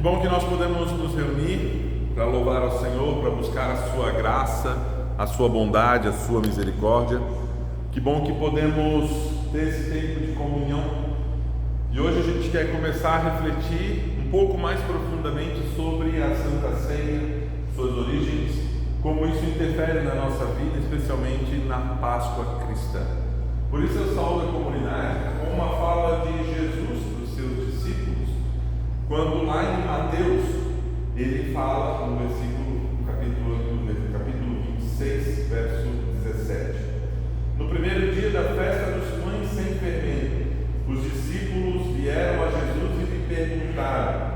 bom que nós podemos nos reunir para louvar ao Senhor, para buscar a sua graça, a sua bondade, a sua misericórdia. Que bom que podemos ter esse tempo de comunhão. E hoje a gente quer começar a refletir um pouco mais profundamente sobre a Santa Ceia, suas origens, como isso interfere na nossa vida, especialmente na Páscoa cristã. Por isso eu saúdo a comunidade com uma fala de Jesus para os seus discípulos, quando lá em Mateus ele fala no capítulo 26, verso 17: no primeiro dia da festa dos pães sem fermento, os discípulos vieram a Jesus e lhe perguntaram: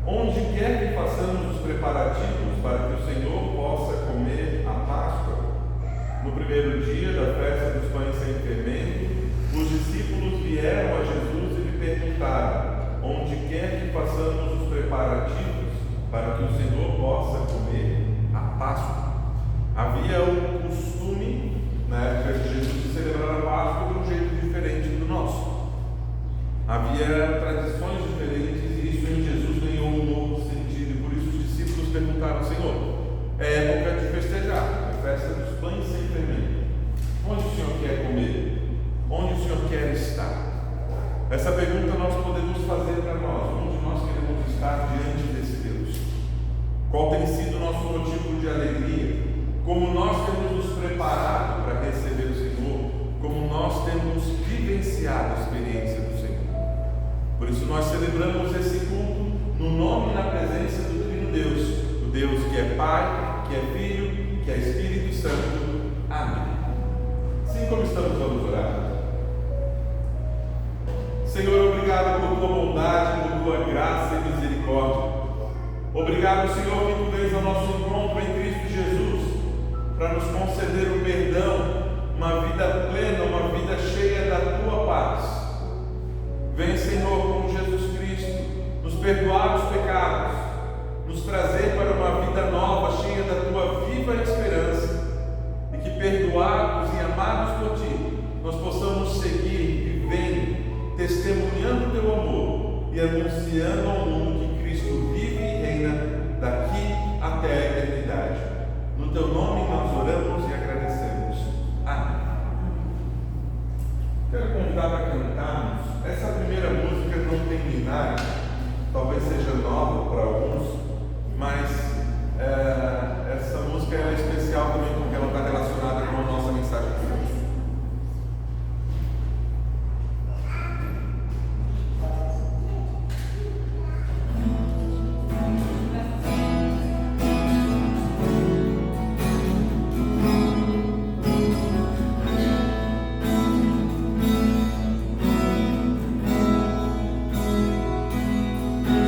onde quer que façamos os preparativos para que o Senhor possa comer a Páscoa? No primeiro dia da festa dos pães sem fermento, os discípulos vieram a Jesus e lhe perguntaram: onde quer que façamos os preparativos para que o Senhor possa comer a Páscoa? Havia o costume, na época de Jesus, de celebrar a Páscoa de um jeito diferente do nosso. Havia tradições diferentes e isso em Jesus ganhou um novo sentido. E por isso os discípulos perguntaram: Senhor, é época de festejar, a festa dos pães sem fermento. Onde o Senhor quer comer? Onde o Senhor quer estar? Essa pergunta nós podemos fazer para nós: onde nós queremos estar diante desse Deus? Qual tem sido o nosso motivo de alegria? Como nós temos nos preparado para receber o Senhor? Como nós temos vivenciado a experiência do Senhor? Por isso nós celebramos esse culto no nome e na presença do Trino Deus, o Deus que é Pai, que é Filho, que é Espírito Santo. Amém. Assim como estamos, vamos orar. Senhor, obrigado por tua bondade, por tua graça e misericórdia. Obrigado, Senhor, que tu vens ao nosso encontro em Cristo Jesus para nos conceder o perdão, uma vida plena, uma vida cheia da tua paz. Vem, Senhor, com Jesus Cristo, nos perdoar os pecados, nos trazer para uma vida nova, cheia da tua viva esperança, e que, perdoados e amados por ti, nós possamos seguir vivendo, testemunhando o teu amor e anunciando ao mundo que Cristo vive e reina daqui até a eternidade. No teu nome nós oramos e agradecemos. Amém. Quero convidar para cantarmos. Essa primeira música não tem linário, talvez seja nova para alguns, mas essa música é especial também porque ela está relacionada com a nossa mensagem de hoje.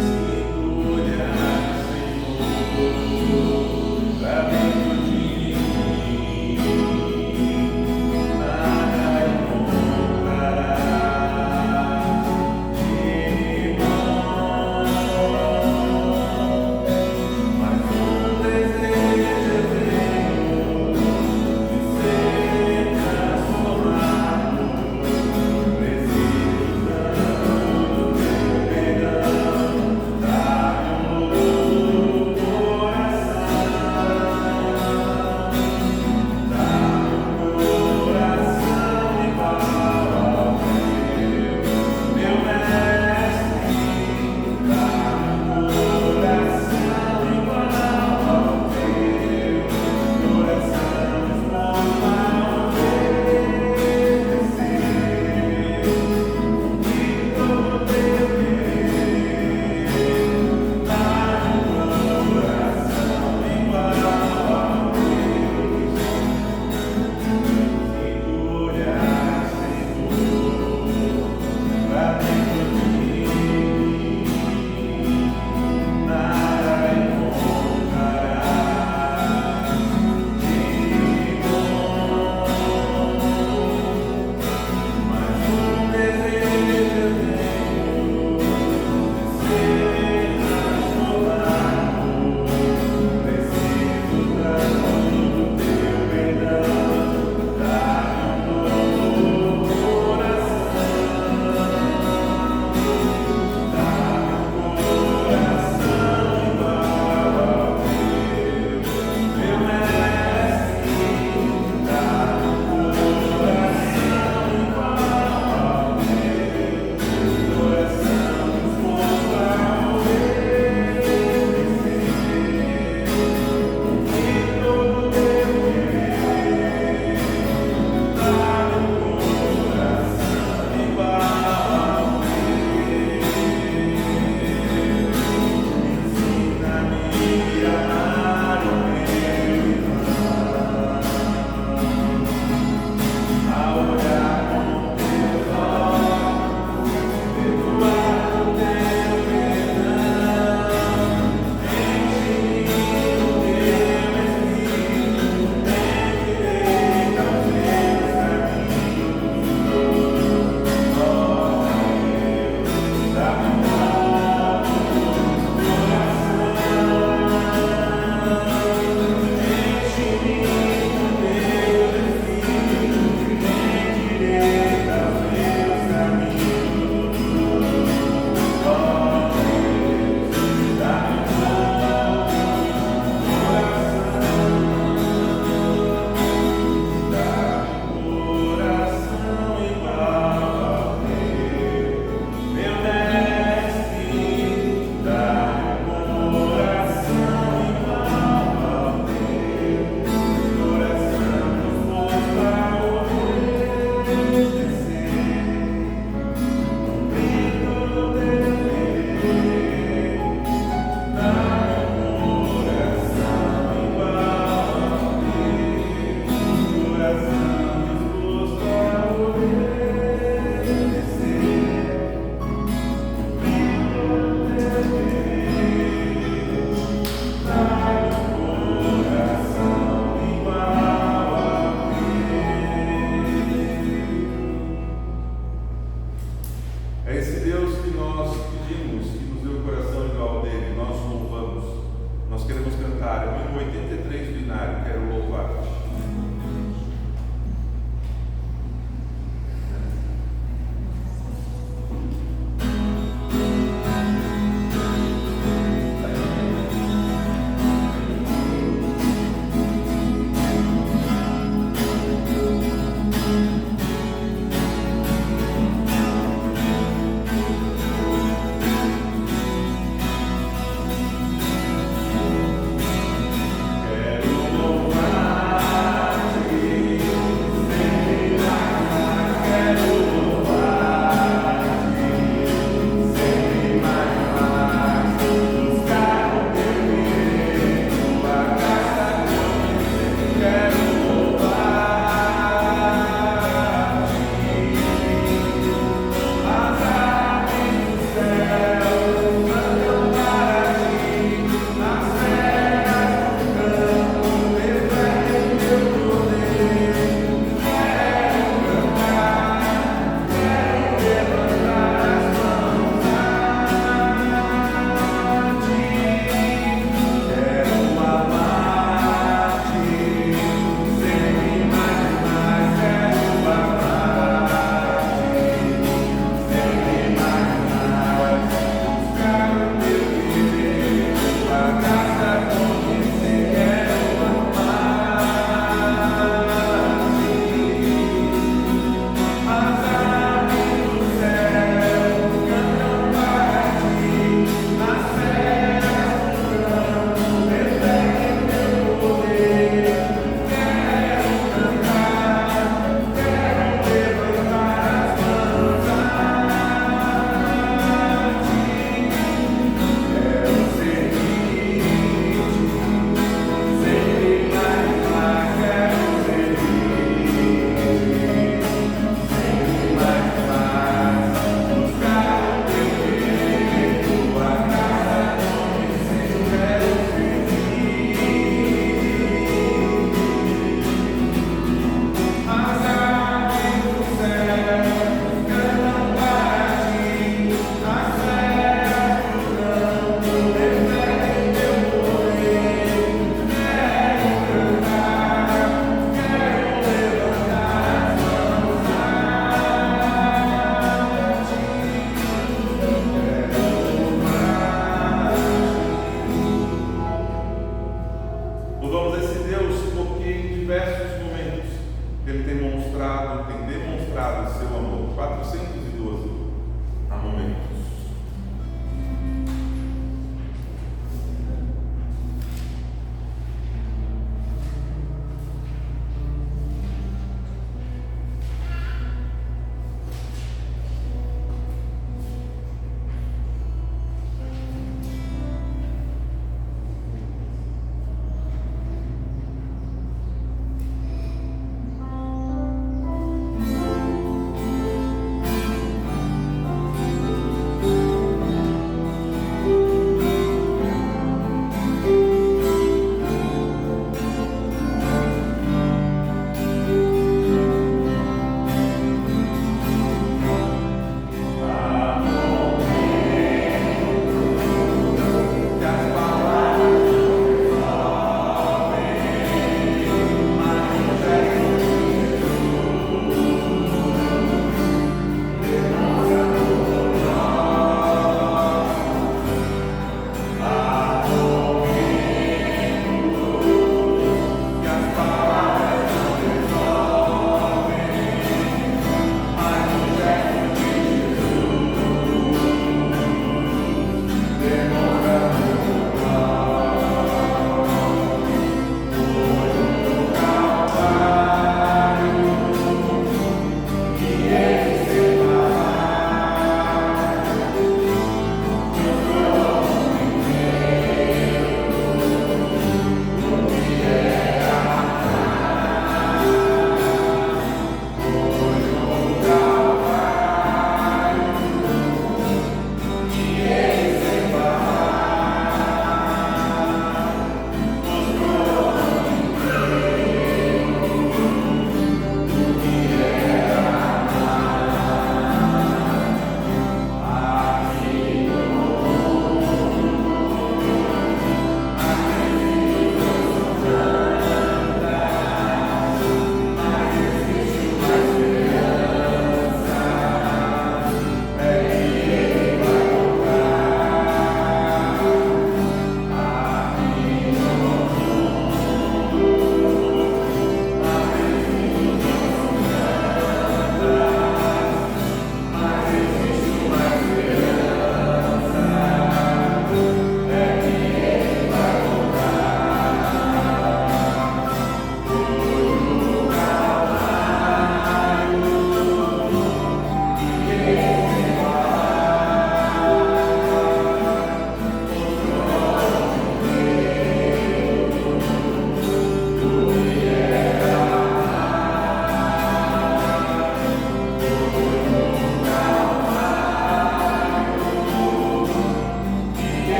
Se olhar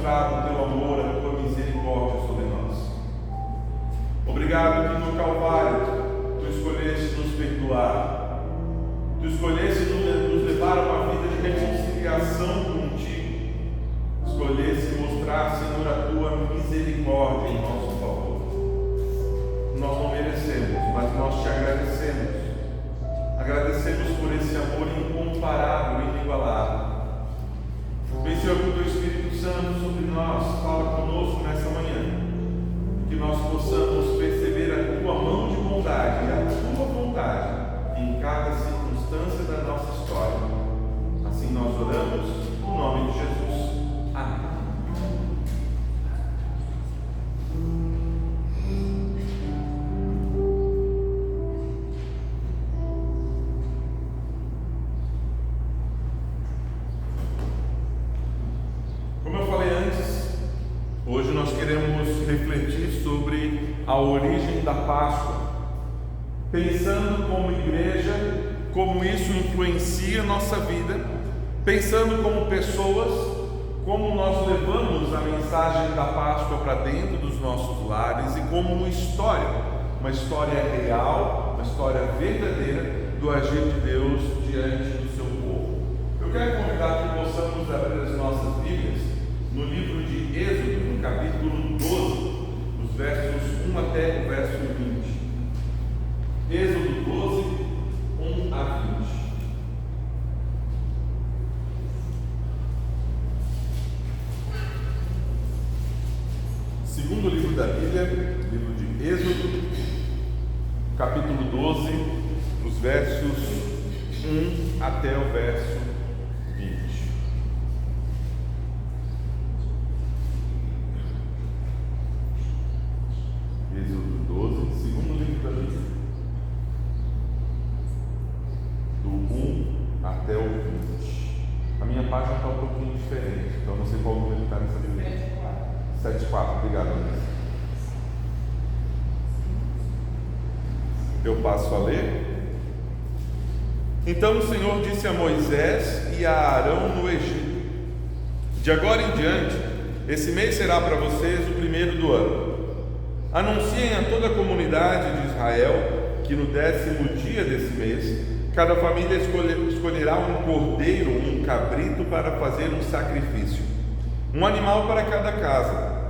demonstrado o teu amor, a tua misericórdia sobre nós. Obrigado que no Calvário tu escolheste nos perdoar, tu escolheste nos levar a uma vida de reconciliação contigo, escolheste mostrar, Senhor, a tua misericórdia em nosso favor. Nós não merecemos, mas nós te agradecemos. Agradecemos por esse amor incomparável e inigualável. Vem, Senhor, com o teu Espírito Santo sobre nós, fala conosco nessa manhã, que nós possamos perceber a tua mão de bondade e a tua vontade em cada circunstância da nossa história. Assim nós oramos, no nome de Jesus. Amém. Hoje nós queremos refletir sobre a origem da Páscoa, pensando como igreja, como isso influencia a nossa vida, pensando como pessoas, como nós levamos a mensagem da Páscoa para dentro dos nossos lares e como uma história real, uma história verdadeira do agir de Deus diante do seu povo. Eu quero convidar que possamos abrir as nossas Bíblias no livro de Êxodo, no capítulo 12, os versos 1 até o verso 20. Êxodo 12, 1 a 20. Segundo livro da Bíblia, livro de Êxodo, capítulo 12, os versos 1 até o verso 20. Êxodo 12, segundo livro da Bíblia, do 1 até o 20. A minha página está um pouquinho diferente, então não sei qual número está nessa Bíblia. 7,4, obrigado, Ana. Eu passo a ler. Então o Senhor disse a Moisés e a Arão no Egito: de agora em diante, esse mês será para vocês o primeiro do ano. Anunciem a toda a comunidade de Israel que no 10º dia desse mês, cada família escolherá um cordeiro ou um cabrito para fazer um sacrifício, um animal para cada casa.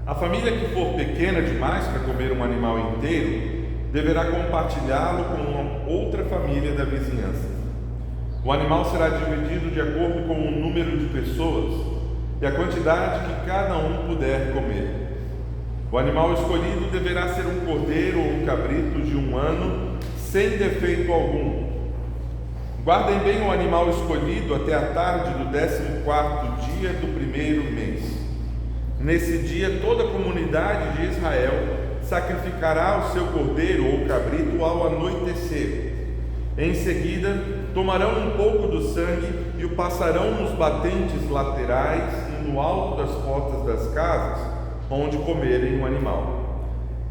A família que for pequena demais para comer um animal inteiro, deverá compartilhá-lo com uma outra família da vizinhança. O animal será dividido de acordo com o número de pessoas e a quantidade que cada um puder comer. O animal escolhido deverá ser um cordeiro ou um cabrito de 1 ano, sem defeito algum. Guardem bem o animal escolhido até a tarde do 14º dia do primeiro mês. Nesse dia, toda a comunidade de Israel sacrificará o seu cordeiro ou cabrito ao anoitecer. Em seguida, tomarão um pouco do sangue e o passarão nos batentes laterais e no alto das portas das casas, onde comerem o animal.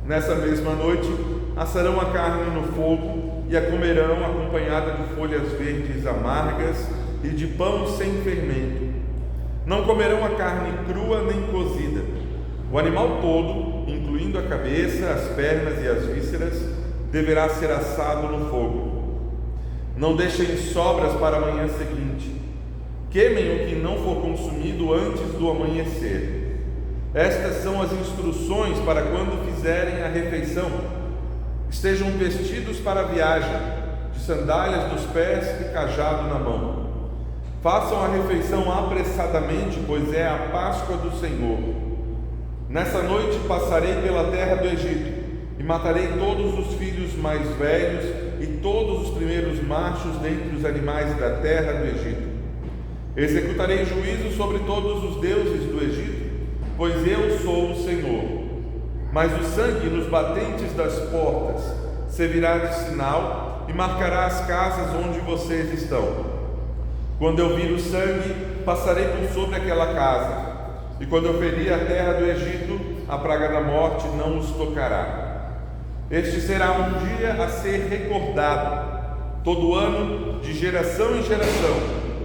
Nessa mesma noite, assarão a carne no fogo e a comerão acompanhada de folhas verdes amargas e de pão sem fermento. Não comerão a carne crua nem cozida. O animal todo, incluindo a cabeça, as pernas e as vísceras, deverá ser assado no fogo. Não deixem sobras para a manhã seguinte. Queimem o que não for consumido antes do amanhecer. Estas são as instruções para quando fizerem a refeição. Estejam vestidos para a viagem, de sandálias nos pés e cajado na mão. Façam a refeição apressadamente, pois é a Páscoa do Senhor. Nessa noite passarei pela terra do Egito e matarei todos os filhos mais velhos e todos os primeiros machos dentre os animais da terra do Egito. Executarei juízo sobre todos os deuses do Egito, pois eu sou o Senhor. Mas o sangue nos batentes das portas servirá de sinal e marcará as casas onde vocês estão. Quando eu vir o sangue, passarei por sobre aquela casa, e quando eu ferir a terra do Egito, a praga da morte não os tocará. Este será um dia a ser recordado. Todo ano, de geração em geração,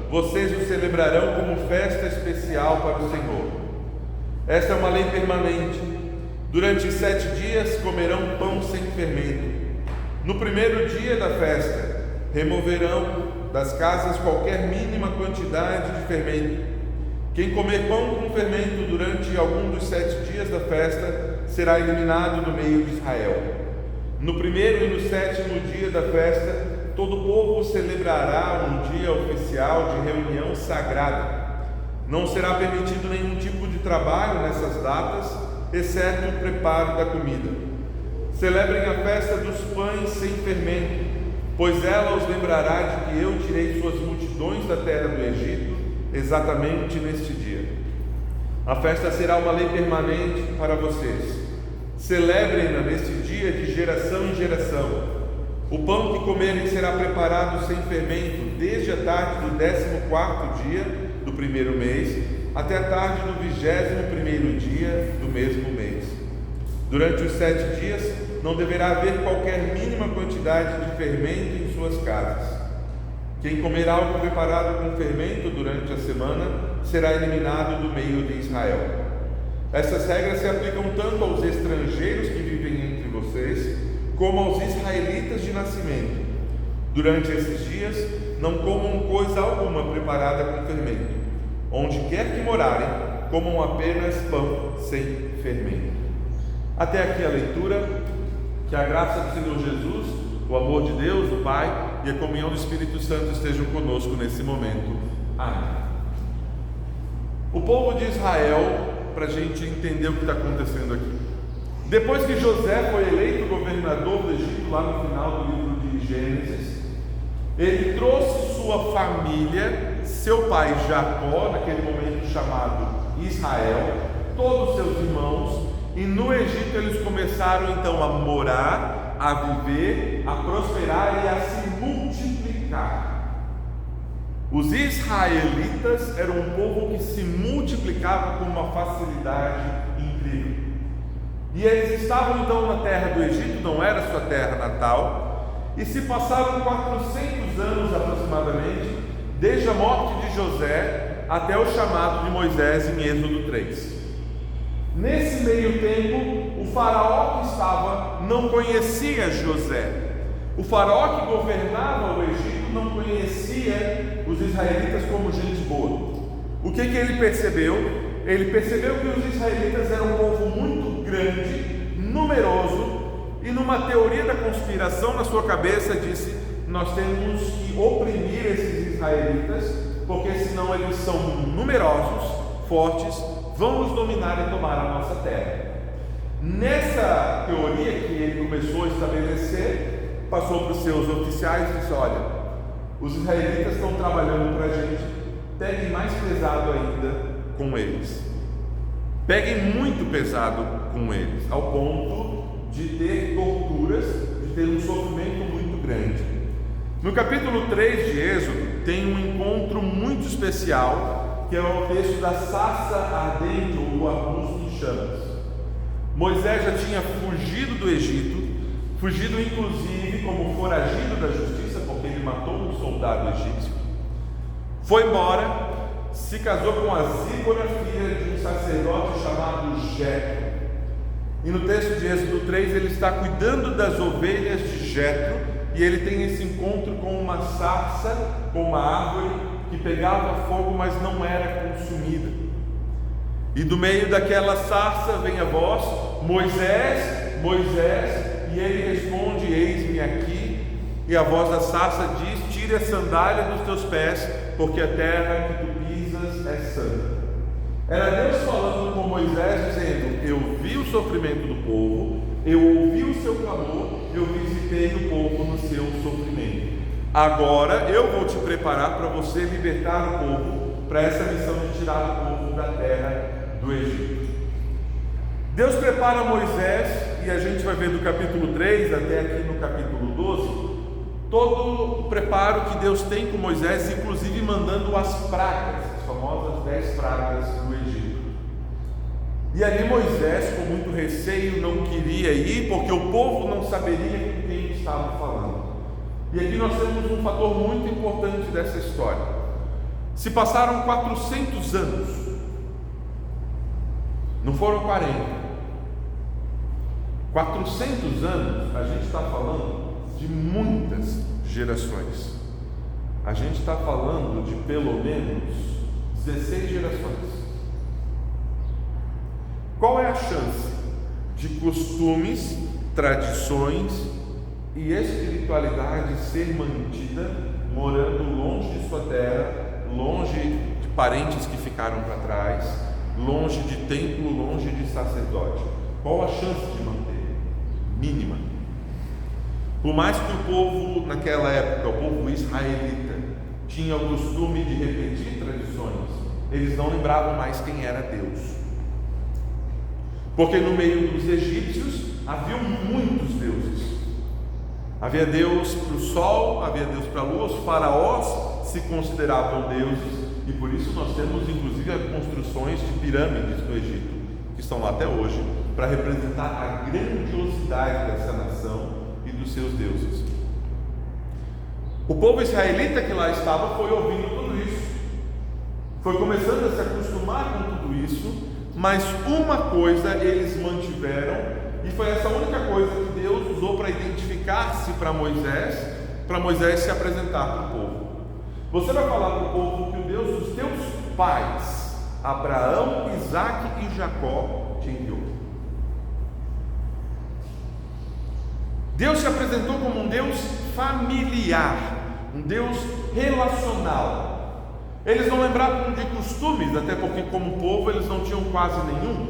vocês o celebrarão como festa especial para o Senhor. Esta é uma lei permanente. Durante 7 dias comerão pão sem fermento. No primeiro dia da festa, removerão das casas qualquer mínima quantidade de fermento. Quem comer pão com fermento durante algum dos 7 dias da festa será eliminado do meio de Israel. No primeiro e no 7º dia da festa, todo o povo celebrará um dia oficial de reunião sagrada. Não será permitido nenhum tipo de trabalho nessas datas, exceto o preparo da comida. Celebrem a festa dos pães sem fermento, pois ela os lembrará de que eu tirei suas multidões da terra do Egito, exatamente neste dia. A festa será uma lei permanente para vocês. Celebrem-na neste dia de geração em geração. O pão que comerem será preparado sem fermento, desde a tarde do 14º dia do primeiro mês, até a tarde do 21º dia do mesmo mês. Durante os 7 dias, não deverá haver qualquer mínima quantidade de fermento em suas casas. Quem comer algo preparado com fermento durante a semana será eliminado do meio de Israel. Essas regras se aplicam tanto aos estrangeiros que vivem entre vocês, como aos israelitas de nascimento. Durante esses dias, não comam coisa alguma preparada com fermento. Onde quer que morarem, comam apenas pão sem fermento. Até aqui a leitura. Que a graça do Senhor Jesus, o amor de Deus, o Pai e a comunhão do Espírito Santo estejam conosco nesse momento. Amém. O povo de Israel, para a gente entender o que está acontecendo aqui. Depois que José foi eleito governador do Egito, lá no final do livro de Gênesis, ele trouxe sua família, seu pai Jacó, naquele momento chamado Israel, todos seus irmãos, e no Egito eles começaram então a morar, a viver, a prosperar e a se multiplicar. Os israelitas eram um povo que se multiplicava com uma facilidade incrível. E eles estavam então na terra do Egito, não era sua terra natal, e se passaram 400 anos aproximadamente, desde a morte de José até o chamado de Moisés em Êxodo 3. Nesse meio tempo, o faraó que estava não conhecia José. O faraó que governava o Egito não conhecia os israelitas como gente boa. O que ele percebeu? Ele percebeu que os israelitas eram um povo muito grande, numeroso, e numa teoria da conspiração na sua cabeça disse: nós temos que oprimir esses israelitas, porque senão eles são numerosos, fortes, vão nos dominar e tomar a nossa terra. Nessa teoria que ele começou a estabelecer, passou para os seus oficiais e disse: olha, os israelitas estão trabalhando para a gente, peguem mais pesado ainda com eles, peguem muito pesado com eles, ao ponto de ter torturas, de ter um sofrimento muito grande. No capítulo 3 de Êxodo tem um encontro muito especial, que é o texto da sarça ardente ou do arbusto em chamas. Moisés já tinha fugido do Egito, fugido inclusive como foragido da justiça, porque ele matou um soldado egípcio. Foi embora, se casou com a Zípora, filha de um sacerdote chamado Jetro. E no texto de Êxodo 3 ele está cuidando das ovelhas de Jetro, e ele tem esse encontro com uma sarça, com uma árvore que pegava fogo, mas não era consumida. E do meio daquela sarça vem a voz: Moisés, Moisés, e ele responde: eis-me aqui. E a voz da sarça diz: tire a sandália dos teus pés, porque a terra que tu pisas é santa. Era Deus falando com Moisés, dizendo: eu vi o sofrimento do povo, eu ouvi o seu clamor, eu visitei o povo no seu sofrimento. Agora eu vou te preparar para você libertar o povo, para essa missão de tirar o povo da terra do Egito. Deus prepara Moisés, e a gente vai ver do capítulo 3 até aqui no capítulo 12, todo o preparo que Deus tem com Moisés, inclusive mandando as pragas, as famosas 10 pragas do Egito. E ali Moisés, com muito receio, não queria ir, porque o povo não saberia com quem estava falando. E aqui nós temos um fator muito importante dessa história. Se passaram 400 anos. Não foram 40. 400 anos, a gente está falando de muitas gerações. A gente está falando de pelo menos 16 gerações. Qual é a chance de costumes, tradições e espiritualidade ser mantida morando longe de sua terra, longe de parentes que ficaram para trás, longe de templo, longe de sacerdote? Qual a chance de manter? Mínima. Por mais que o povo naquela época, o povo israelita, tinha o costume de repetir tradições, eles não lembravam mais quem era Deus. Porque no meio dos egípcios haviam muitos deuses. Havia Deus para o sol, havia Deus para a lua, os faraós se consideravam deuses, e por isso nós temos inclusive construções de pirâmides no Egito, que estão lá até hoje, para representar a grandiosidade dessa nação e dos seus deuses. O povo israelita que lá estava foi ouvindo tudo isso, foi começando a se acostumar com tudo isso, mas uma coisa eles mantiveram, e foi essa única coisa que Deus usou para identificar-se para Moisés se apresentar para o povo. Você vai falar para o povo que o Deus dos teus pais, Abraão, Isaque e Jacó, te enviou. Deus se apresentou como um Deus familiar, um Deus relacional. Eles não lembravam de costumes, até porque como povo eles não tinham quase nenhum.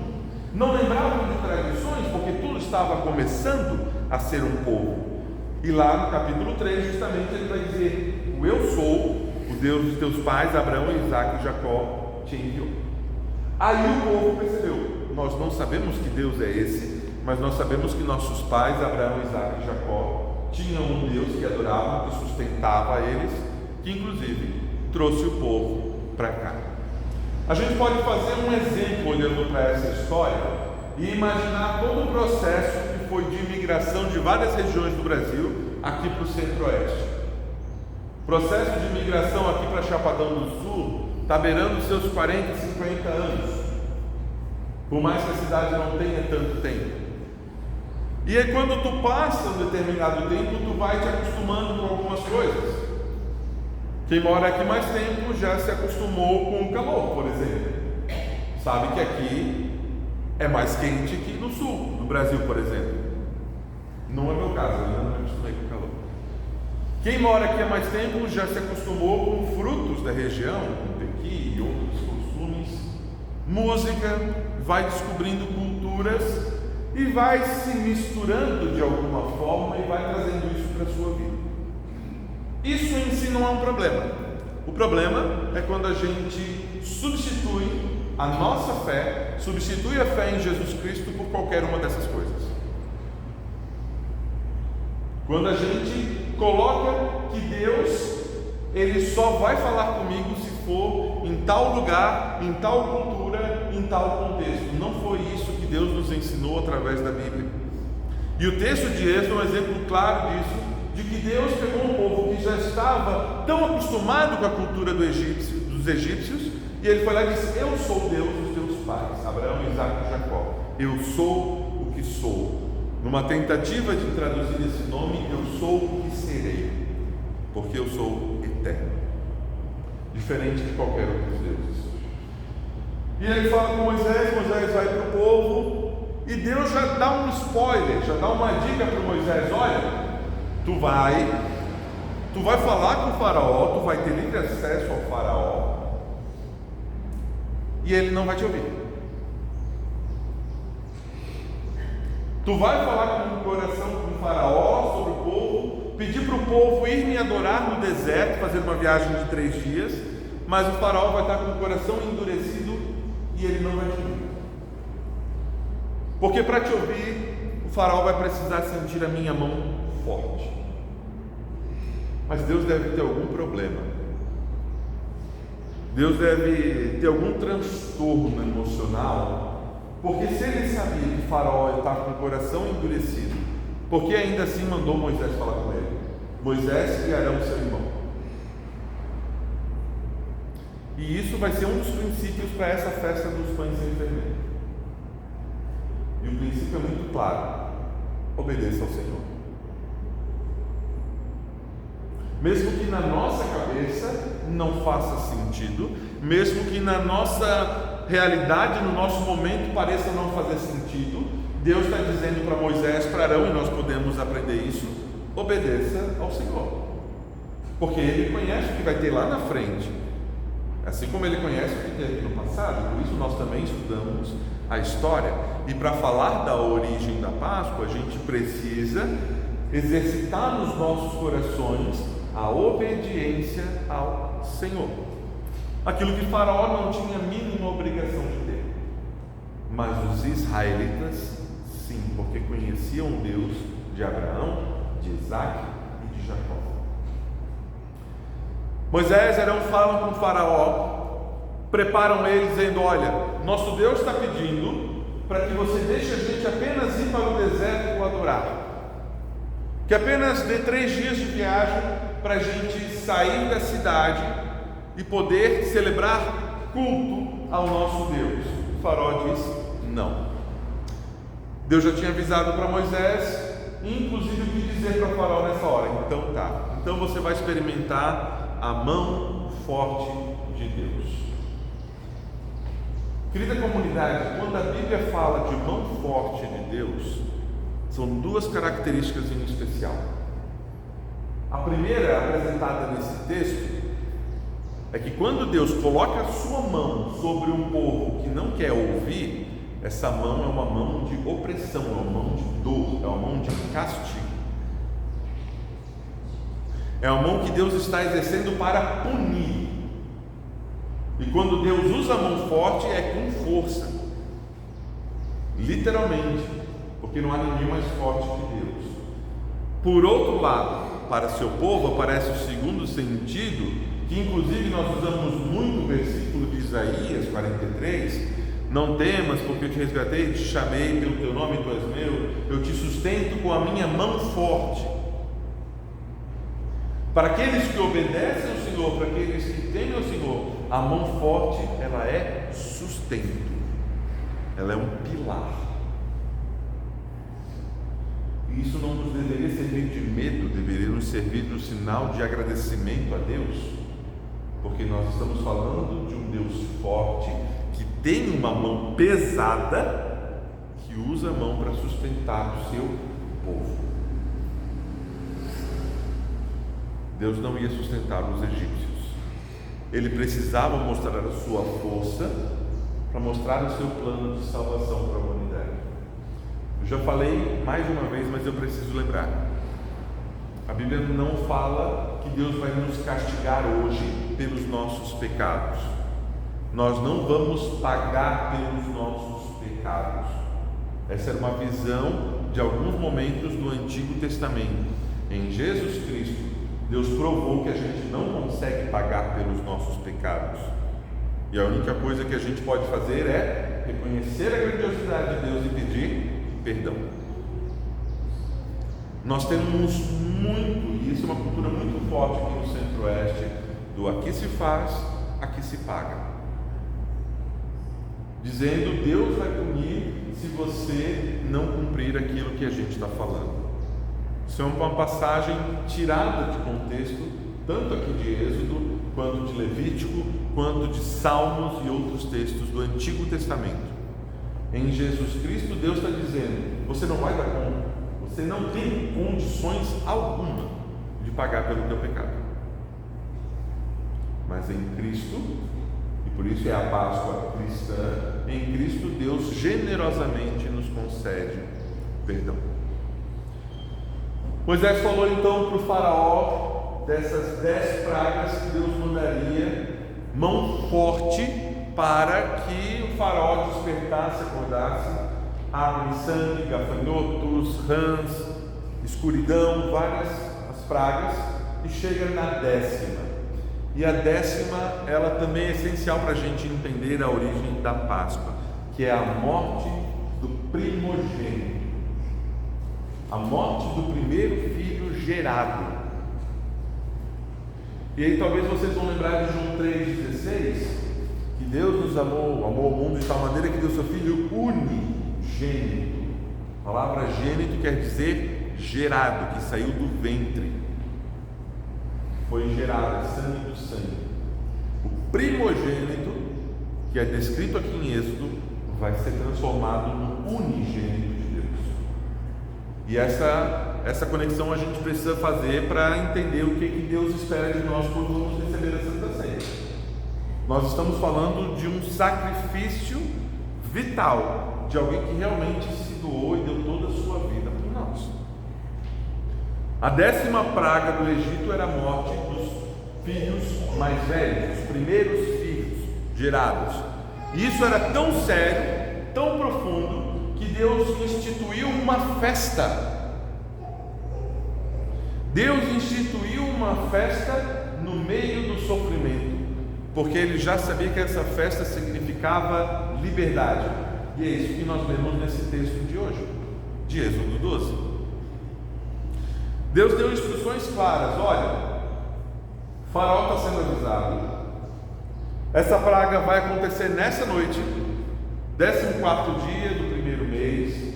Não lembravam de tradições, porque tudo estava começando a ser um povo. E lá no capítulo 3, justamente ele vai dizer: o eu sou, o Deus dos teus pais, Abraão, Isaque e Jacó, te enviou. Aí o povo percebeu: nós não sabemos que Deus é esse, mas nós sabemos que nossos pais, Abraão, Isaque e Jacó, tinham um Deus que adoravam, que sustentava eles, que inclusive trouxe o povo para cá. A gente pode fazer um exemplo olhando para essa história e imaginar todo o processo que foi de imigração de várias regiões do Brasil aqui para o Centro-Oeste. O processo de imigração aqui para Chapadão do Sul está beirando os seus 40, 50 anos, por mais que a cidade não tenha tanto tempo. E aí quando tu passa um determinado tempo, tu vai te acostumando com algumas coisas. Quem mora aqui mais tempo já se acostumou com o calor, por exemplo. Sabe que aqui é mais quente que no sul, no Brasil, por exemplo. Não é meu caso, eu ainda não me acostumei com o calor. Quem mora aqui há mais tempo já se acostumou com frutos da região, com pequi e outros costumes, música, vai descobrindo culturas e vai se misturando de alguma forma e vai trazendo isso para a sua vida. Isso em si não é um problema. O problema é quando a gente substitui a nossa fé, substitui a fé em Jesus Cristo por qualquer uma dessas coisas. Quando a gente coloca que Deus, Ele só vai falar comigo se for em tal lugar, em tal cultura, em tal contexto. Não foi isso que Deus nos ensinou através da Bíblia. E o texto de Êxodo é um exemplo claro disso, de que Deus pegou um povo que já estava tão acostumado com a cultura dos egípcios, e Ele foi lá e disse: eu sou o Deus dos teus pais, Abraão, Isaque e Jacó. Eu sou o que sou. Numa tentativa de traduzir esse nome, eu sou o que serei, porque eu sou eterno, diferente de qualquer outro deus. E Ele fala com Moisés vai para o povo, e Deus já dá um spoiler, já dá uma dica para Moisés: olha, tu vai falar com o faraó, tu vai ter livre acesso ao faraó, e ele não vai te ouvir. Tu vai falar com o coração com o faraó sobre o povo, pedir para o povo ir me adorar no deserto, fazer uma viagem de 3 dias, mas o faraó vai estar com o coração endurecido e ele não vai te ouvir. Porque para te ouvir, o faraó vai precisar sentir a minha mão forte. Mas Deus deve ter algum problema. Deus deve ter algum transtorno emocional, porque se ele sabia que o faraó está com o coração endurecido, por que ainda assim mandou Moisés falar com ele? Moisés e Arão, seu irmão. E isso vai ser um dos princípios para essa festa dos pães sem fermento. E o princípio é muito claro: obedeça ao Senhor. Mesmo que na nossa cabeça não faça sentido, mesmo que na nossa realidade, no nosso momento, pareça não fazer sentido, Deus está dizendo para Moisés, para Arão, e nós podemos aprender isso: obedeça ao Senhor, porque Ele conhece o que vai ter lá na frente, assim como Ele conhece o que teve no passado. Por isso nós também estudamos a história. E para falar da origem da Páscoa, a gente precisa exercitar nos nossos corações a obediência ao Senhor, aquilo que Faraó não tinha a mínima obrigação de ter, mas os israelitas sim, porque conheciam o Deus de Abraão, de Isaac e de Jacó. Moisés e Arão falam com Faraó, preparam ele dizendo: olha, nosso Deus está pedindo para que você deixe a gente apenas ir para o deserto adorar, que apenas dê 3 dias de viagem para a gente sair da cidade e poder celebrar culto ao nosso Deus. O Faraó diz não. Deus já tinha avisado para Moisés, inclusive o que dizer para o Faraó nessa hora: então tá, então você vai experimentar a mão forte de Deus. Querida comunidade, quando a Bíblia fala de mão forte de Deus, são 2 características em especial. A primeira, apresentada nesse texto, é que quando Deus coloca a sua mão sobre um povo que não quer ouvir, essa mão é uma mão de opressão, é uma mão de dor, é uma mão de castigo. É uma mão que Deus está exercendo para punir. E quando Deus usa a mão forte, é com força, literalmente, porque não há ninguém mais forte que Deus. Por outro lado, para seu povo aparece o segundo sentido, que inclusive nós usamos muito o versículo de Isaías 43: não temas, porque eu te resgatei, te chamei pelo teu nome, tu és meu, eu te sustento com a minha mão forte. Para aqueles que obedecem ao Senhor, para aqueles que temem ao Senhor, a mão forte, ela é sustento, ela é um pilar. E isso não nos deveria servir de medo, deveria nos servir de um sinal de agradecimento a Deus, porque nós estamos falando de um Deus forte, que tem uma mão pesada, que usa a mão para sustentar o seu povo. Deus não ia sustentar os egípcios, ele precisava mostrar a sua força para mostrar o seu plano de salvação para a humanidade. Eu já falei mais de uma vez, mas eu preciso lembrar: a Bíblia não fala que Deus vai nos castigar hoje pelos nossos pecados. Nós não vamos pagar pelos nossos pecados. Essa era uma visão de alguns momentos do Antigo Testamento. Em Jesus Cristo, Deus provou que a gente não consegue pagar pelos nossos pecados, e a única coisa que a gente pode fazer é reconhecer a grandiosidade de Deus e pedir perdão. Nós temos muito, e isso é uma cultura muito forte aqui no Centro-Oeste, do aqui se faz, aqui se paga, dizendo: Deus vai punir se você não cumprir aquilo que a gente está falando. Isso é uma passagem tirada de contexto, tanto aqui de Êxodo, quanto de Levítico, quanto de Salmos e outros textos do Antigo Testamento. Em Jesus Cristo, Deus está dizendo: você não vai dar conta, você não tem condições alguma de pagar pelo teu pecado. Mas em Cristo, e por isso é a Páscoa cristã, em Cristo Deus generosamente nos concede perdão. Moisés falou então para o Faraó dessas 10 pragas que Deus mandaria, mão forte, para que o Faraó despertasse, acordasse, água e sangue, gafanhotos, rãs, escuridão, várias as pragas, e chega na 10ª. E a 10ª, ela também é essencial para a gente entender a origem da Páscoa, que é a morte do primogênito. A morte do primeiro filho gerado. E aí talvez vocês vão lembrar de João 3,16, que Deus nos amou o mundo de tal maneira que deu seu Filho unigênito. gênito. A palavra gênito quer dizer gerado, que saiu do ventre. Foi gerado, é sangue do sangue. O primogênito, que é descrito aqui em Êxodo, vai ser transformado no unigênito de Deus. E essa conexão a gente precisa fazer para entender o que Deus espera de nós quando vamos receber a Santa Ceia. Nós estamos falando de um sacrifício vital, de alguém que realmente se doou e deu toda a sua vida por nós. A 10ª praga do Egito era a morte dos filhos mais velhos, os primeiros filhos gerados. E isso era tão sério, tão profundo, que Deus instituiu uma festa. Deus instituiu uma festa no meio do sofrimento, porque Ele já sabia que essa festa significava liberdade. E é isso que nós lemos nesse texto de hoje, de Êxodo 12. Deus deu instruções claras: olha, o faraó está sendo avisado, essa praga vai acontecer nessa noite, 14º dia do primeiro mês,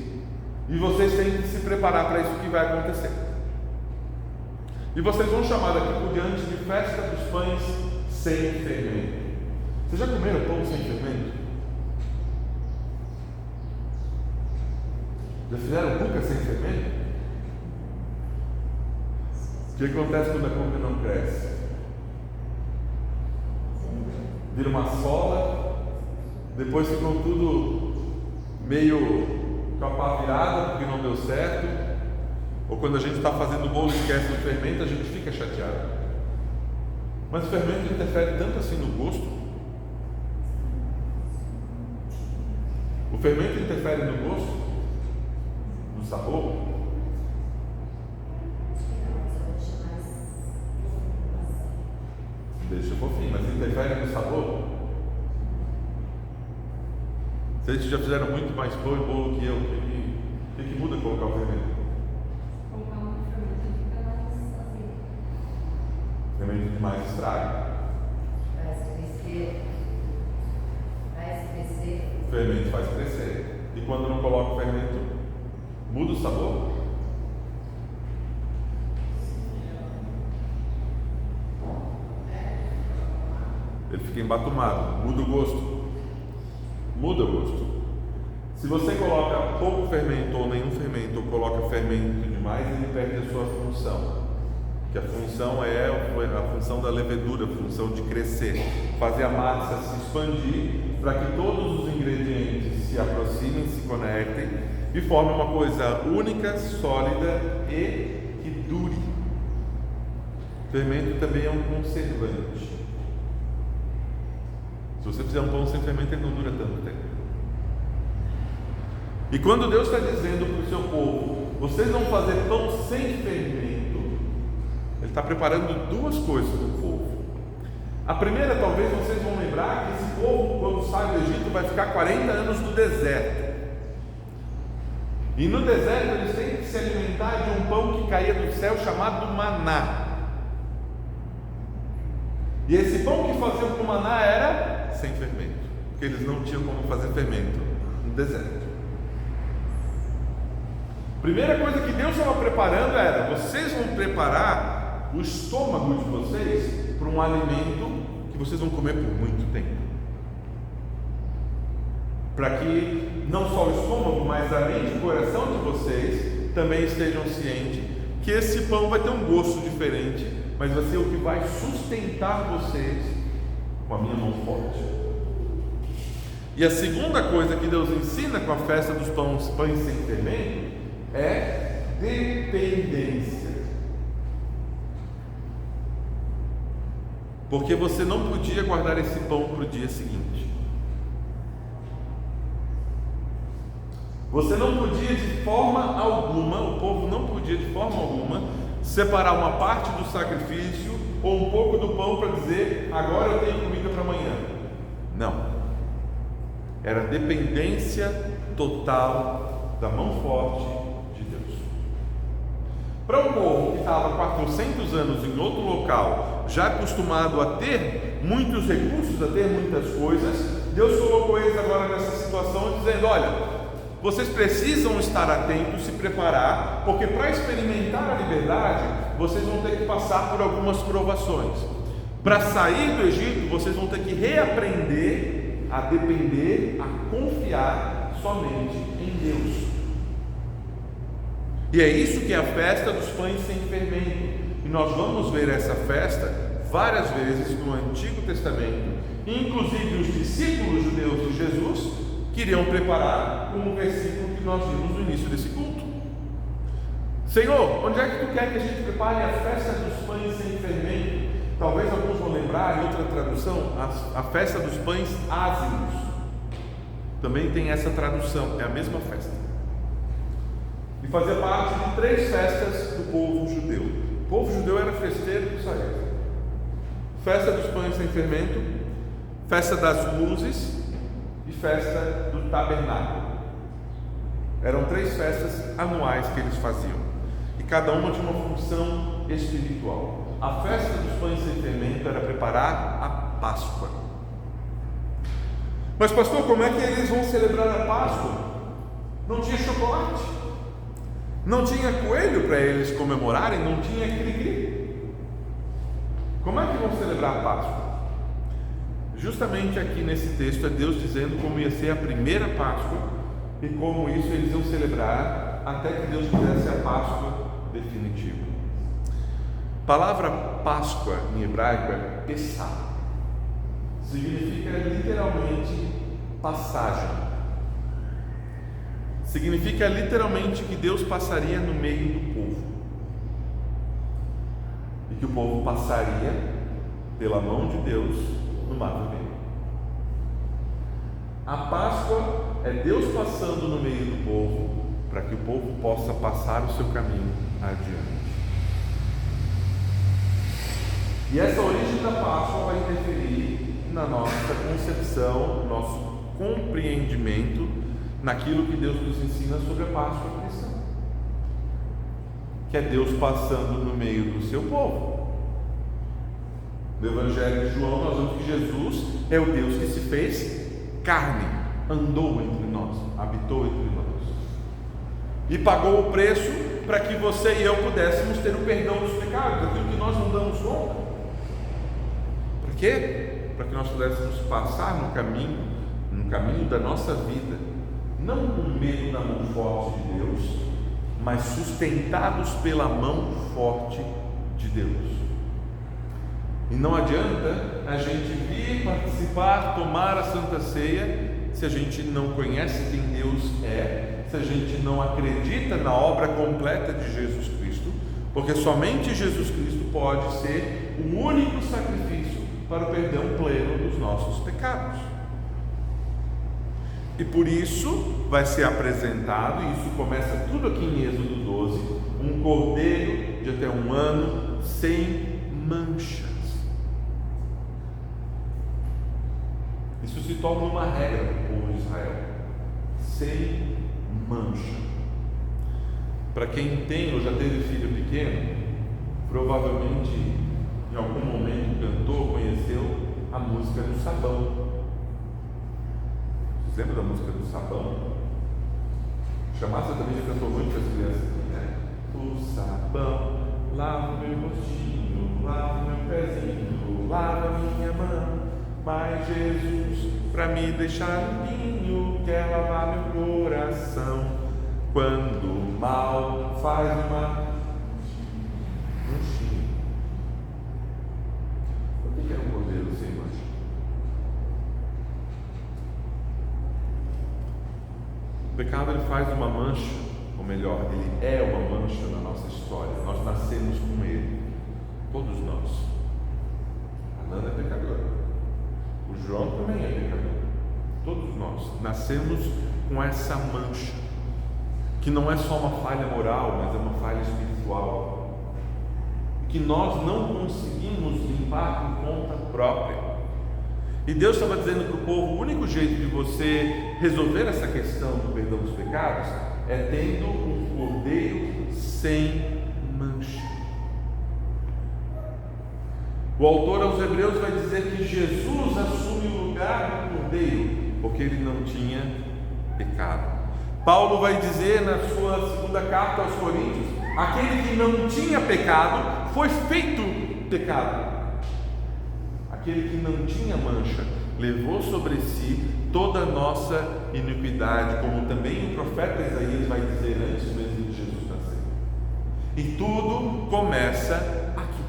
e vocês têm que se preparar para isso que vai acontecer. E vocês vão chamar daqui por diante de festa dos pães sem fermento. Vocês já comeram pão sem fermento? Já fizeram cuca sem fermento? O que acontece quando a cuca não cresce? Vira uma sola, depois ficam tudo meio com a pá virada porque não deu certo, ou quando a gente está fazendo bolo e esquece do fermento, a gente fica chateado. Mas o fermento interfere tanto assim no gosto. O fermento interfere no gosto, no sabor. Deixa fofinho, mas interfere no sabor. Vocês já fizeram muito mais pão e bolo que eu. O que muda colocar o fermento? Colocar um fermento fica mais azedo. Fermento demais estraga. Faz crescer. O fermento faz crescer. E quando não coloca o fermento, muda o sabor? Ele fica embatumado, muda o gosto. Muda o gosto. Se você coloca pouco fermento ou nenhum fermento, ou coloca fermento demais, ele perde a sua função. Que a função é a função da levedura, a função de crescer, fazer a massa se expandir para que todos os ingredientes se aproximem, se conectem e formem uma coisa única, sólida e que dure. O fermento também é um conservante. Se você fizer um pão sem fermento, ele não dura tanto tempo. E quando Deus está dizendo para o seu povo, vocês vão fazer pão sem fermento, Ele está preparando duas coisas para o povo. A primeira, talvez vocês vão lembrar, que esse povo, quando sai do Egito, vai ficar 40 anos no deserto. E no deserto eles têm que se alimentar de um pão que caía do céu, chamado maná. E esse pão que faziam com maná era sem fermento, porque eles não tinham como fazer fermento no deserto. Primeira coisa que Deus estava preparando era: vocês vão preparar o estômago de vocês para um alimento que vocês vão comer por muito tempo, para que não só o estômago, mas a mente e o coração de vocês também estejam cientes que esse pão vai ter um gosto diferente, mas vai ser o que vai sustentar vocês com a minha mão forte. E a segunda coisa que Deus ensina com a festa dos pães sem fermento é dependência. Porque você não podia guardar esse pão para o dia seguinte. Você não podia de forma alguma, o povo não podia de forma alguma separar uma parte do sacrifício ou um pouco do pão para dizer: agora eu tenho comida para amanhã. Não. Era dependência total da mão forte de Deus. Para um povo que estava 400 anos em outro local, já acostumado a ter muitos recursos, a ter muitas coisas, Deus colocou eles agora nessa situação dizendo: olha, vocês precisam estar atentos, se preparar, porque para experimentar a liberdade, vocês vão ter que passar por algumas provações. Para sair do Egito, vocês vão ter que reaprender a depender, a confiar somente em Deus. E é isso que é a festa dos pães sem fermento. E nós vamos ver essa festa várias vezes no Antigo Testamento, inclusive os discípulos judeus de Jesus queriam preparar como o versículo que nós vimos no início desse culto. Senhor, onde é que tu quer que a gente prepare a festa dos pães sem fermento? Talvez alguns vão lembrar, em outra tradução, a festa dos pães ázimos. Também tem essa tradução, é a mesma festa. E fazia parte de 3 festas do povo judeu. O povo judeu era festeiro do Israel. Festa dos pães sem fermento, festa das luzes e festa do tabernáculo. Eram 3 festas anuais que eles faziam, e cada uma tinha uma função espiritual. A festa dos pães sem fermento era preparar a Páscoa. Mas pastor, como é que eles vão celebrar a Páscoa? Não tinha chocolate, não tinha coelho para eles comemorarem, não tinha cri-cri. Como é que vão celebrar a Páscoa? Justamente aqui nesse texto é Deus dizendo como ia ser a primeira Páscoa e como isso eles iam celebrar até que Deus fizesse a Páscoa definitiva. A palavra Páscoa em hebraico é Pessah, significa literalmente passagem, significa literalmente que Deus passaria no meio do povo e que o povo passaria pela mão de Deus no Mar Vermelho. A Páscoa é Deus passando no meio do povo para que o povo possa passar o seu caminho adiante. E essa origem da Páscoa vai interferir na nossa concepção, no nosso compreendimento naquilo que Deus nos ensina sobre a Páscoa cristã, que é Deus passando no meio do seu povo. No Evangelho de João nós vemos que Jesus é o Deus que se fez carne, andou entre nós, habitou entre nós e pagou o preço para que você e eu pudéssemos ter o perdão dos pecados, aquilo que nós não damos conta. Para quê? Para que nós pudéssemos passar no caminho da nossa vida, não com medo da mão forte de Deus, mas sustentados pela mão forte de Deus. E não adianta a gente vir participar, tomar a Santa Ceia, se a gente não conhece quem Deus é, se a gente não acredita na obra completa de Jesus Cristo, porque somente Jesus Cristo pode ser o único sacrifício para o perdão pleno dos nossos pecados. E por isso vai ser apresentado, e isso começa tudo aqui em Êxodo 12, um cordeiro de até 1 ano, sem manchas. Isso se torna uma regra para o povo de Israel, sem mancha. Para quem tem ou já teve filho pequeno, provavelmente em algum momento cantou, conheceu a música do sabão. Vocês lembram da música do sabão? Chamassa também já cantou muito para as crianças, né? O sabão lava o meu rostinho, lava o meu pezinho, lava a minha mão. Mas Jesus, para me deixar limpinho, quer lavar meu coração. Quando o mal faz uma manchinha. Por que é um cordeiro sem mancha? O pecado ele faz uma mancha, ou melhor, ele é uma mancha na nossa história. Nós nascemos com ele, todos nós. A Nanda é pecadora. O João também é pecador. Todos nós nascemos com essa mancha, que não é só uma falha moral, mas é uma falha espiritual, que nós não conseguimos limpar por conta própria. E Deus estava dizendo para o povo: o único jeito de você resolver essa questão do perdão dos pecados é tendo um cordeiro sem mancha. O autor aos Hebreus vai dizer que Jesus assume o lugar do cordeiro, porque ele não tinha pecado. Paulo vai dizer na sua segunda carta aos Coríntios: aquele que não tinha pecado foi feito pecado. Aquele que não tinha mancha levou sobre si toda a nossa iniquidade, como também o profeta Isaías vai dizer antes mesmo de Jesus nascer. E tudo começa aqui.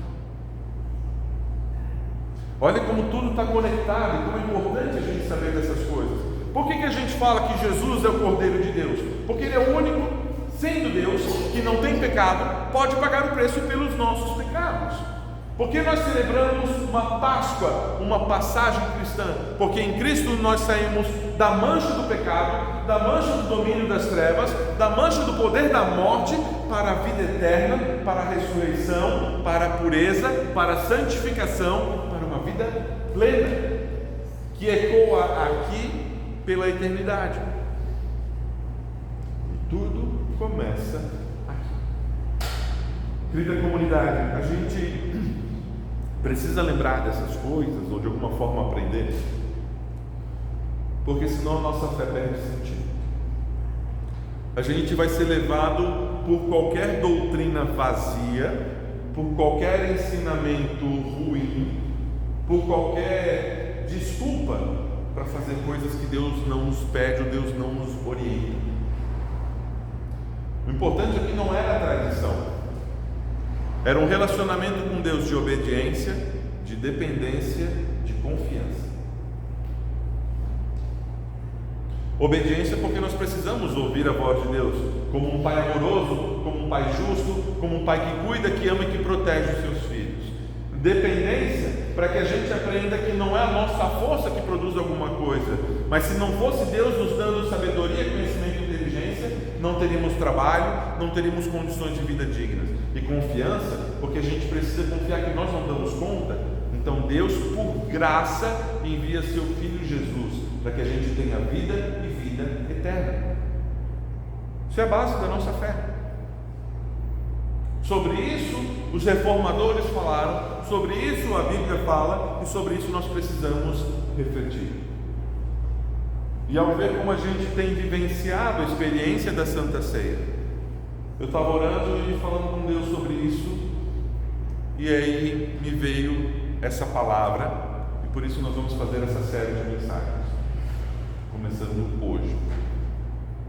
Olha como tudo está conectado e como é importante a gente saber dessas coisas. Por que a gente fala que Jesus é o Cordeiro de Deus? Porque Ele é o único, sendo Deus, que não tem pecado, pode pagar o preço pelos nossos pecados. Porque nós celebramos uma Páscoa, uma passagem cristã? Porque em Cristo nós saímos da mancha do pecado, da mancha do domínio das trevas, da mancha do poder da morte, para a vida eterna, para a ressurreição, para a pureza, para a santificação, para uma vida plena, que ecoa aqui pela eternidade. E tudo começa aqui. Querida comunidade, a gente precisa lembrar dessas coisas, ou de alguma forma aprender, porque senão a nossa fé perde sentido. A gente vai ser levado por qualquer doutrina vazia, por qualquer ensinamento ruim, por qualquer desculpa para fazer coisas que Deus não nos pede ou Deus não nos orienta. O importante aqui não era a tradição, era um relacionamento com Deus de obediência, de dependência, de confiança. Obediência porque nós precisamos ouvir a voz de Deus, como um pai amoroso, como um pai justo, como um pai que cuida, que ama e que protege os seus filhos. Dependência para que a gente aprenda que não é a nossa força que produz alguma coisa, mas se não fosse Deus nos dando sabedoria, conhecimento e inteligência, não teríamos trabalho, não teríamos condições de vida dignas. E confiança, porque a gente precisa confiar que nós não damos conta. Então Deus, por graça, envia seu Filho Jesus, para que a gente tenha vida e vida eterna. Isso é a base da nossa fé. Sobre isso os reformadores falaram, sobre isso a Bíblia fala, e sobre isso nós precisamos refletir. E ao ver como a gente tem vivenciado a experiência da Santa Ceia, eu estava orando e falando com Deus sobre isso, e aí me veio essa palavra, e por isso nós vamos fazer essa série de mensagens, começando hoje,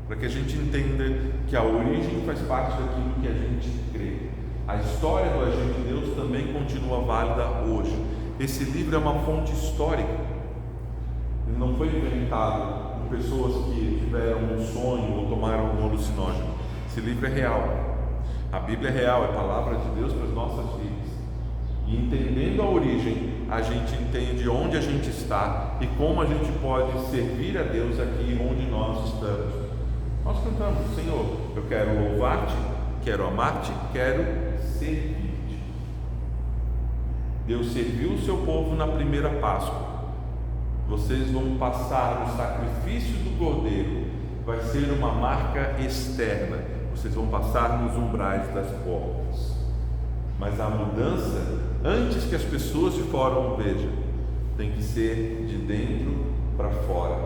para que a gente entenda que a origem faz parte daquilo que a gente crê. A história do agir de Deus também continua válida hoje. Esse livro é uma fonte histórica, ele não foi inventado por pessoas que tiveram um sonho ou tomaram um alucinógeno. Esse livro é real, a Bíblia é real, é a palavra de Deus para as nossas vidas. E entendendo a origem, a gente entende onde a gente está e como a gente pode servir a Deus aqui onde nós estamos. Nós cantamos: Senhor, eu quero louvar-te, quero amar-te, quero servir-te. Deus serviu o seu povo na primeira Páscoa. Vocês vão passar no sacrifício do Cordeiro, vai ser uma marca externa. Vocês vão passar nos umbrais das portas. Mas a mudança, antes que as pessoas de fora o vejam, tem que ser de dentro para fora.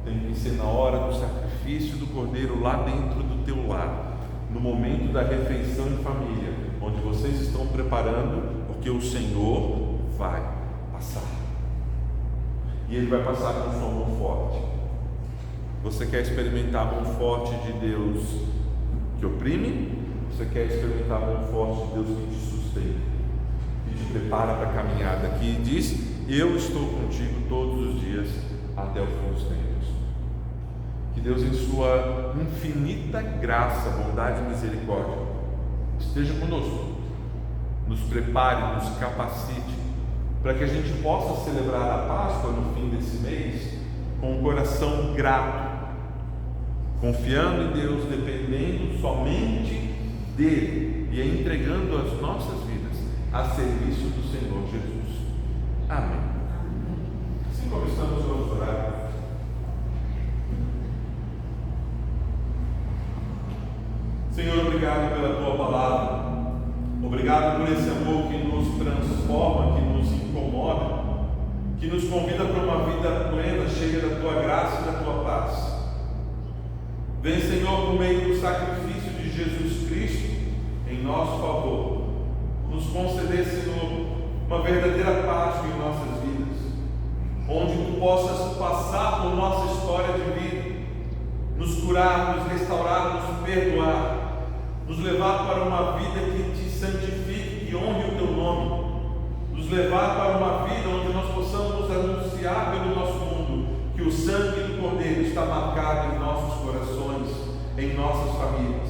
Tem que ser na hora do sacrifício do Cordeiro, lá dentro do teu lar, no momento da refeição em família, onde vocês estão preparando, porque o Senhor vai passar. E Ele vai passar com sua mão forte. Você quer experimentar a mão forte de Deus que oprime? Você quer experimentar a mão forte de Deus que te sustenta, que te prepara para a caminhada, que diz: eu estou contigo todos os dias até o fim dos tempos. Que Deus, em sua infinita graça, bondade e misericórdia, esteja conosco, nos prepare, nos capacite, para que a gente possa celebrar a Páscoa no fim desse mês com um coração grato, confiando em Deus, dependendo somente dele e entregando as nossas vidas a serviço do Senhor Jesus. Amém. Assim como estamos, vamos orar. Senhor, obrigado pela tua palavra, obrigado por esse amor que nos transforma, que nos incomoda, que nos convida para uma vida plena, cheia da tua graça e da tua paz. Vem, Senhor, por meio do sacrifício de Jesus Cristo em nosso favor, nos conceder, Senhor, uma verdadeira paz em nossas vidas, onde Tu possas passar por nossa história de vida, nos curar, nos restaurar, nos perdoar, nos levar para uma vida que Te santifique, que honre o Teu nome, nos levar para uma vida onde nós possamos anunciar pelo nosso mundo que o sangue do Cordeiro está marcado em nossos corações, em nossas famílias.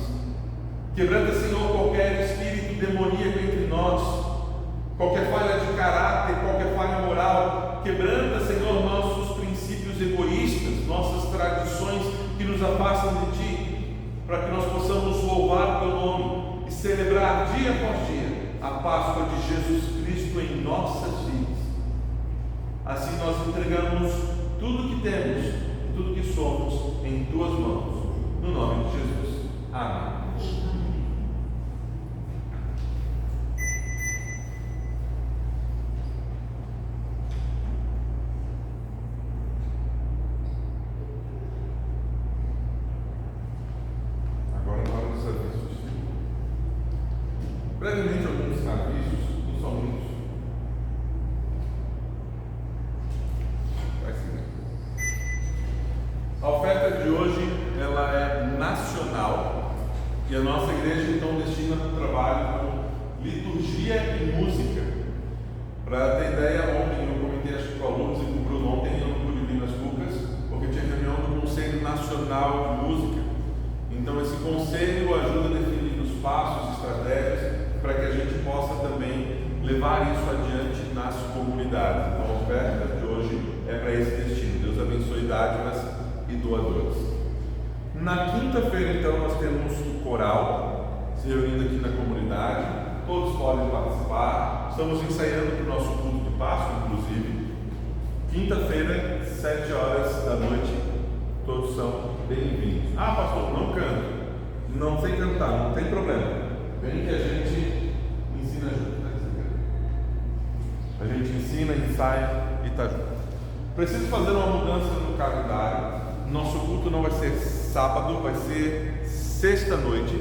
Quebranta, Senhor, qualquer espírito demoníaco entre nós, qualquer falha de caráter, qualquer falha moral. Quebranta, Senhor, nossos princípios egoístas, nossas tradições que nos afastam de Ti, para que nós possamos louvar o Teu nome e celebrar dia após dia a Páscoa de Jesus Cristo em nossas vidas. Assim nós entregamos tudo que temos e tudo que somos em Tuas mãos, no nome de Jesus. Amém. Brevemente, alguns avisos, não são muitos. Vai seguir. A oferta de hoje, ela é nacional e a nossa igreja então destina o trabalho com liturgia e música. Para ter ideia, ontem eu comentei acho que com alunos e com o Bruno ontem, eu não pude vir nas Cucas, porque tinha reunião do Conselho Nacional de Música. Então esse conselho ajuda a definir os passos, estratégias, para que a gente possa também levar isso adiante nas comunidades. Então a oferta de hoje é para esse destino. Deus abençoe dádivas e doadores. Na quinta-feira, então, nós temos o coral se reunindo aqui na comunidade. Todos podem participar. Estamos ensaiando para o nosso culto de Páscoa, inclusive. Quinta-feira, 7 horas da noite. Todos são bem-vindos. Ah, pastor, não canto. Não sei cantar, não tem problema. Vem que a gente ensina junto. A gente ensina, ensaia e está junto. Preciso fazer uma mudança no calendário. Nosso culto não vai ser sábado, vai ser sexta-noite,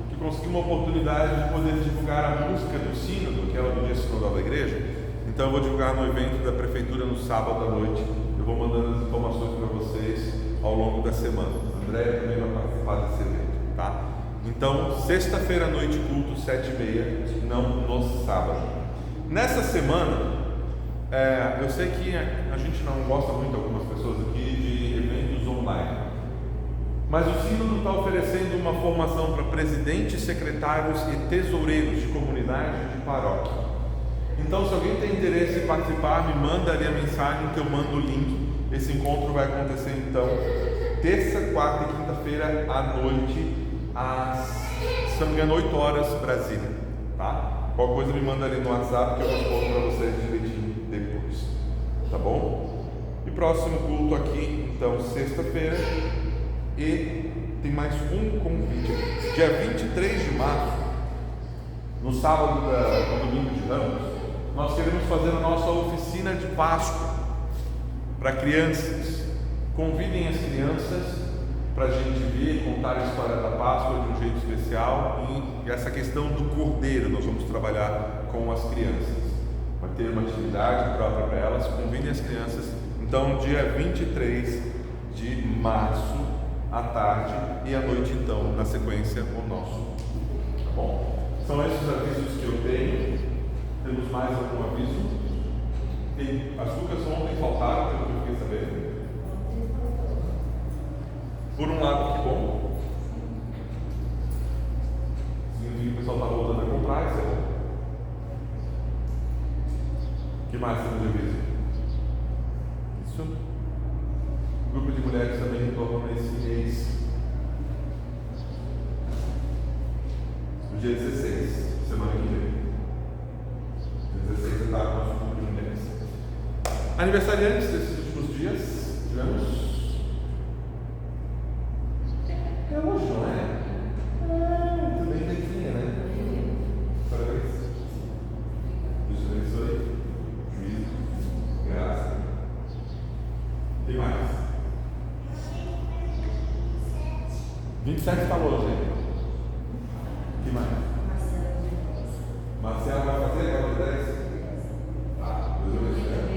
que consegui uma oportunidade de poder divulgar a música do sínodo, que é o do dia sinodal da igreja. Então eu vou divulgar no evento da prefeitura no sábado à noite. Eu vou mandando as informações para vocês ao longo da semana. A Andréia também vai participar desse evento, tá? Então, sexta-feira à noite, culto 7h30, não no sábado. Nessa semana, eu sei que a gente não gosta muito, algumas pessoas aqui, de eventos online, mas o sínodo está oferecendo uma formação para presidentes, secretários e tesoureiros de comunidade e de paróquia. Então, se alguém tem interesse em participar, me manda ali a mensagem que eu mando o link. Esse encontro vai acontecer então terça, quarta e quinta-feira à noite, se não me engano, 8 horas Brasília, tá? Qualquer coisa me manda ali no WhatsApp que eu respondo para vocês direitinho depois, tá bom? E próximo culto aqui, então, sexta-feira, e tem mais um convite, dia 23 de março, no sábado no domingo de Ramos, nós queremos fazer a nossa oficina de Páscoa para crianças. Convidem as crianças para a gente vir contar a história da Páscoa de um jeito especial, e essa questão do cordeiro nós vamos trabalhar com as crianças. Vai ter uma atividade própria para elas. Convidem as crianças. Então, dia 23 de março, à tarde, e à noite, então, na sequência, o nosso. Tá bom? São esses avisos que eu tenho. Temos mais algum aviso? As Cucas ontem faltaram, pelo que eu fiquei sabendo. Por um lado, que bom. Significa que o pessoal está voltando a comprar, isso é bom. O que mais temos de aviso? Isso. O grupo de mulheres também retorna nesse mês. No dia 16, semana que vem. 16 está no nosso grupo de mulheres. Aniversariantes desses últimos dias, tivemos. É hoje, não é? Muito bem feitinha, né? Parabéns. Deus abençoe. Juízo. Graça. Tem mais? 27 está hoje, hein? O que mais? Marcela vai fazer agora de 10? Tá, Deus abençoe.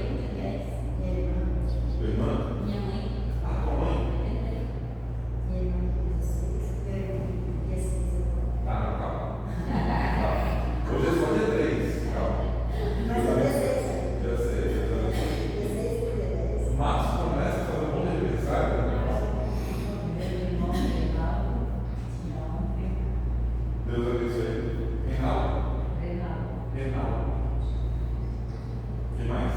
Sua irmã? Minha mãe. Ah, tua mãe? Ah, calma. Hoje é só dia 3, calma. Já sei. Março começa a fazer um bom aniversário. Deus abençoe. Reinaldo. Reinaldo. O que mais?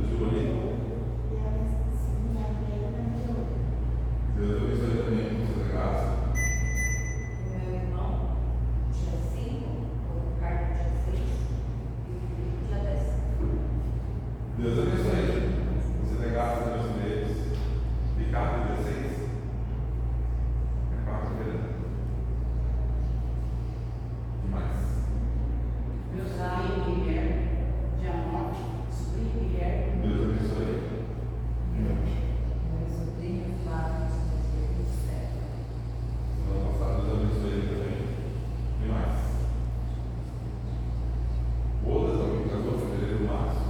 Julinho. Deus abençoe também com sua graça. Meu irmão, dia 5, o Ricardo, dia 6, e o Felipe, dia 10. Deus abençoe. Você tem graça nos meus dedos. Ricardo, dia 6. É quarta-feira. O que mais? Meu filho Guilherme, dia 9, sobrinho Guilherme, Deus abençoe. Meu sobrinho Flávio, dia 27. Semana passada, Deus abençoe ele também. O que mais? Outras, alguém casou, fevereiro, março.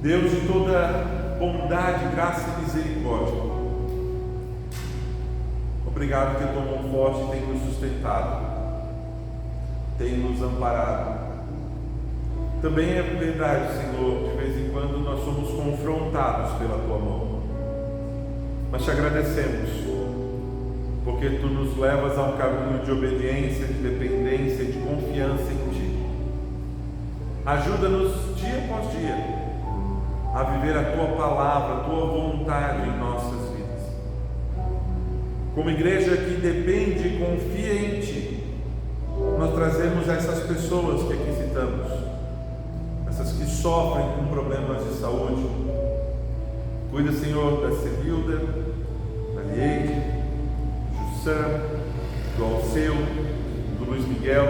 Deus de toda bondade, graça e misericórdia, obrigado que a tua mão forte tem nos sustentado, tem nos amparado. Também é verdade, Senhor, de vez em quando nós somos confrontados pela tua mão, mas te agradecemos, porque tu nos levas a um caminho de obediência, de dependência, de confiança em ti. Ajuda-nos dia após dia a viver a tua palavra, a tua vontade em nossas vidas. Como igreja que depende e confia em ti, nós trazemos essas pessoas que aqui citamos, essas que sofrem com problemas de saúde. Cuida, Senhor, da Cemilda, da Lieide, do Jussan, do Alceu, do Luiz Miguel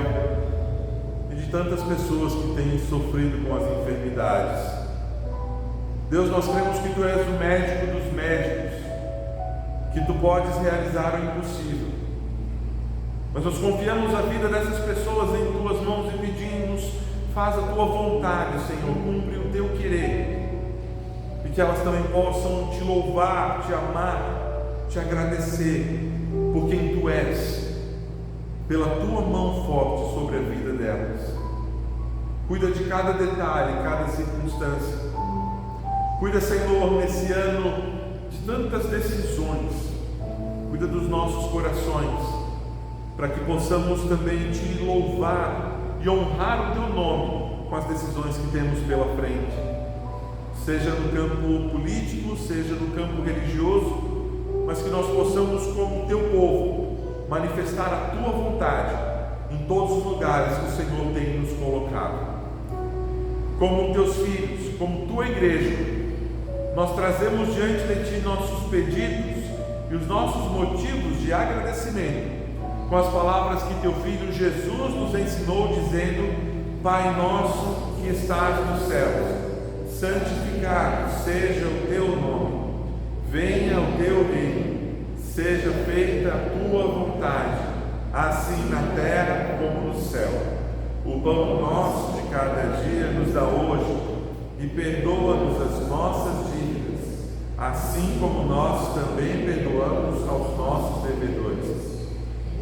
e de tantas pessoas que têm sofrido com as enfermidades. Deus, nós cremos que tu és o médico dos médicos, que tu podes realizar o impossível, mas nós confiamos a vida dessas pessoas em tuas mãos e pedimos: faz a tua vontade, Senhor, cumpre o teu querer, e que elas também possam te louvar, te amar, te agradecer por quem tu és, pela tua mão forte sobre a vida delas. Cuida de cada detalhe, cada circunstância. Cuida, Senhor, nesse ano de tantas decisões. Cuida dos nossos corações, para que possamos também te louvar e honrar o teu nome com as decisões que temos pela frente, seja no campo político, seja no campo religioso, mas que nós possamos, como teu povo, manifestar a tua vontade em todos os lugares que o Senhor tem nos colocado. Como teus filhos, como tua igreja, nós trazemos diante de ti nossos pedidos e os nossos motivos de agradecimento, com as palavras que teu Filho Jesus nos ensinou, dizendo: Pai nosso que estás nos céus, santificado seja o teu nome, venha o teu reino, seja feita a tua vontade, assim na terra como no céu. O pão nosso de cada dia nos dá hoje, e perdoa-nos as nossas dívidas, assim como nós também perdoamos aos nossos devedores.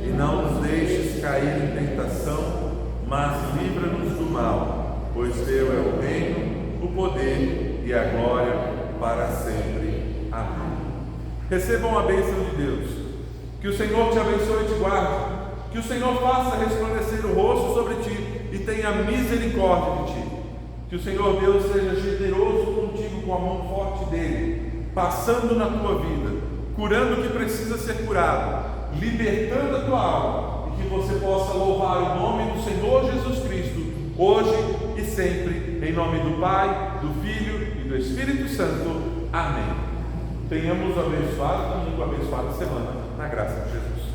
E não nos deixes cair em tentação, mas livra-nos do mal, pois teu é o reino, o poder e a glória para sempre. Amém. Recebam a bênção de Deus. Que o Senhor te abençoe e te guarde. Que o Senhor faça resplandecer o rosto sobre ti e tenha misericórdia de ti. Que o Senhor Deus seja generoso contigo com a mão forte dele, passando na tua vida, curando o que precisa ser curado, libertando a tua alma, e que você possa louvar o nome do Senhor Jesus Cristo, hoje e sempre, em nome do Pai, do Filho e do Espírito Santo. Amém. Tenhamos abençoado domingo, abençoada semana, na graça de Jesus.